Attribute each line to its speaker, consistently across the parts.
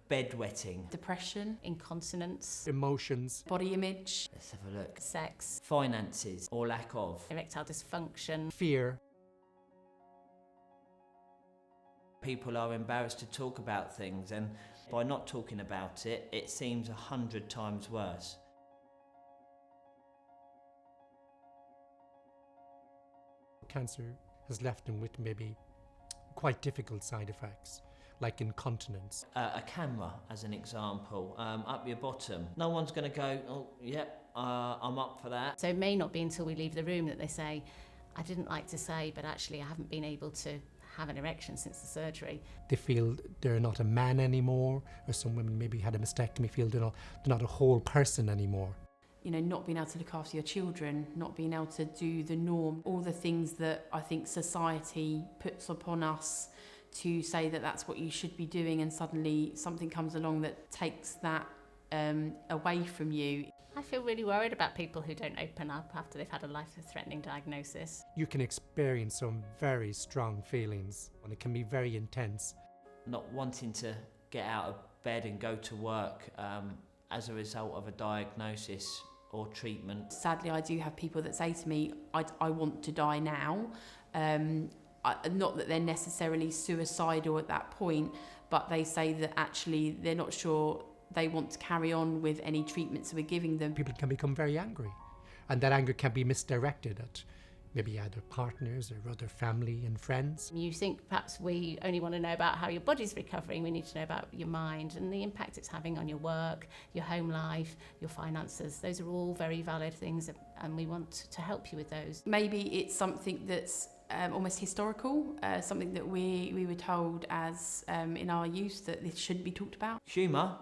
Speaker 1: Bedwetting.
Speaker 2: Depression, incontinence,
Speaker 3: emotions,
Speaker 2: body image,
Speaker 1: Let's have a look.
Speaker 2: sex,
Speaker 1: Finances or lack of.
Speaker 2: erectile dysfunction.
Speaker 3: fear.
Speaker 1: People are embarrassed to talk about things, and by not talking about it, it seems 100 times worse.
Speaker 3: Cancer has left them with maybe quite difficult side effects, like incontinence.
Speaker 1: A camera, as an example, up your bottom. No one's going to go, oh, yep, I'm up for that.
Speaker 2: So it may not be until we leave the room that they say, I didn't like to say, but actually I haven't been able to have an erection since the surgery.
Speaker 3: They feel they're not a man anymore, or some women maybe had a mastectomy, feel they're not a whole person anymore.
Speaker 4: You know, not being able to look after your children, not being able to do the norm, all the things that I think society puts upon us to say that that's what you should be doing, and suddenly something comes along that takes that away from you.
Speaker 2: I feel really worried about people who don't open up after they've had a life-threatening diagnosis.
Speaker 3: You can experience some very strong feelings, and it can be very intense.
Speaker 1: Not wanting to get out of bed and go to work as a result of a diagnosis or treatment.
Speaker 4: Sadly, I do have people that say to me, I want to die now. Not that they're necessarily suicidal at that point, but they say that actually they're not sure they want to carry on with any treatments we're giving them.
Speaker 3: People can become very angry, and that anger can be misdirected at maybe either partners or other family and friends.
Speaker 2: You think perhaps we only want to know about how your body's recovering, we need to know about your mind and the impact it's having on your work, your home life, your finances. Those are all very valid things, and we want to help you with those.
Speaker 4: Maybe it's something that's almost historical, something that we were told as in our youth that this shouldn't be talked about.
Speaker 1: Humour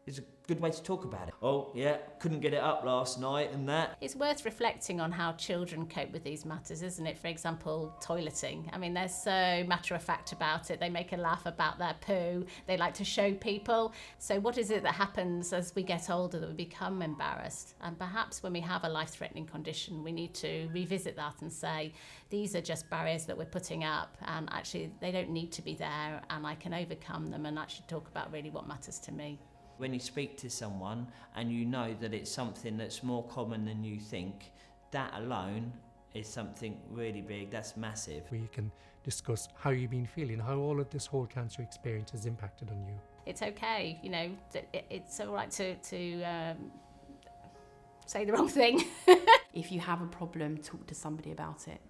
Speaker 1: is a good way to talk about it. Oh, yeah, couldn't get it up last night and that.
Speaker 2: It's worth reflecting on how children cope with these matters, isn't it? For example, toileting. I mean, they're so matter-of-fact about it. They make a laugh about their poo. They like to show people. So what is it that happens as we get older that we become embarrassed? And perhaps when we have a life-threatening condition, we need to revisit that and say, these are just barriers that we're putting up, and actually they don't need to be there, and I can overcome them and actually talk about really what matters to me.
Speaker 1: When you speak to someone and you know that it's something that's more common than you think, that alone is something really big, that's massive.
Speaker 3: We can discuss how you've been feeling, how all of this whole cancer experience has impacted on you.
Speaker 2: It's okay, you know, it's all right to say the wrong thing.
Speaker 4: If you have a problem, talk to somebody about it.